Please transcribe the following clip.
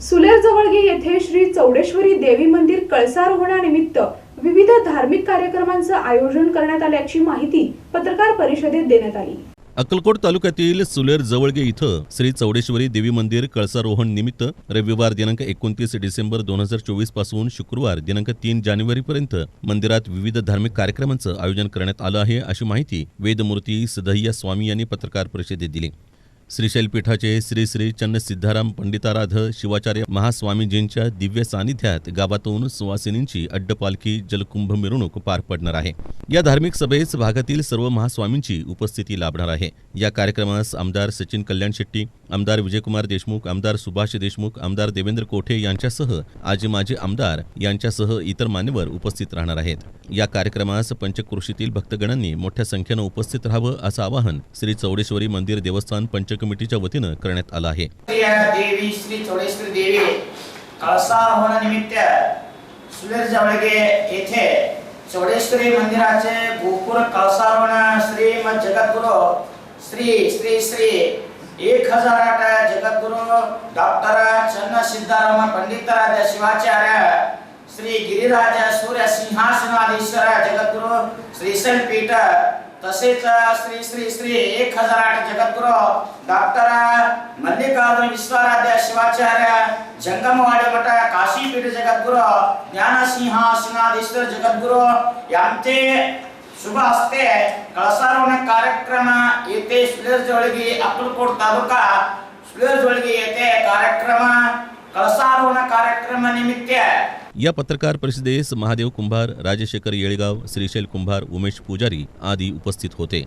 सुलेर जवळगे येथे श्री चौडेश्वरी देवी मंदिर कळसारोहणानिमित्त विविध धार्मिक कार्यक्रमांचं आयोजन करण्यात आल्याची माहिती पत्रकार परिषदेत देण्यात आली। अक्कलकोट तालुक्यातील सुलेर जवळगे इथं श्री चौडेश्वरी देवी मंदिर कळसारोहण निमित्त रविवार दिनांक 29 डिसेंबर 2024 पासून शुक्रवार दिनांक 3 जानेवारीपर्यंत मंदिरात विविध धार्मिक कार्यक्रमांचं आयोजन करण्यात आलं आहे, अशी माहिती वेदमूर्ती सिद्धय्या स्वामी यांनी पत्रकार परिषदेत दिली। श्रीशैल पीठाचे श्री श्री चन्न सिद्धाराम पंडिताराध शिवाचार्य महास्वामीजींच्या दिव्य सानिध्यात गावातून सुवासिनींची अड्डपालखी जलकुंभ मिरवणूक पार पडणार आहे। या धार्मिक सभेस भागातील सर्व महास्वामींची उपस्थिती लाभणार आहे। या कार्यक्रमास आमदार सचिन कल्याण शेट्टी, आमदार विजयकुमार देशमुख, आमदार सुभाष देशमुख, आमदार देवेंद्र कोठे यांच्यासह आजी माजी आमदार यांच्यासह इतर मान्यवर उपस्थित राहणार आहेत। या कार्यक्रमास पंचक्रोशीतील भक्तगणांनी मोठ्या संख्येनं उपस्थित राहावं असं आवाहन श्री चौडेश्वरी मंदिर देवस्थान पंच कमिटीच्या वतीनं करण्यात आलं आहे। देवी श्री चौडेश्वरी देवी कळसारोहणानिमित्त सुलेर जवळगे येथे चौडेश्वरी मंदिराचे गोपुर कळसारोहण श्रीमद जगद्गुरु श्री श्री श्री 1008 जगद्गुरु डॉक्टर चन्न सिद्धाराम पंडिताराध्य शिवाचार्य श्री गिरिराज सूर्य सिंहासनाधीश्वर जगद्गुरु श्रीशैल पीठ तसेच श्री श्री श्री 1008 जगद्गुरु डॉक्टर मल्लिकार्जुन विश्वाराध्य शिवाचार्य जंगमवाडी मठ काशी पीठ जगद्गुरु ज्ञान सिंहासनाधीश्वर जगद्गुरु यांचे शुभ हस्ते कळसारोहण कार्यक्रम येथे सुलेर जवळगे अक्कलकोट तालुका सुलेर जवळगे येथे कार्यक्रम कळसारोहण कार्यक्रम निमित्त। या पत्रकार परिषदेस महादेव कुंभार, राजशेखर येळगाव, श्रीशैल कुंभार, उमेश पुजारी आदी उपस्थित होते।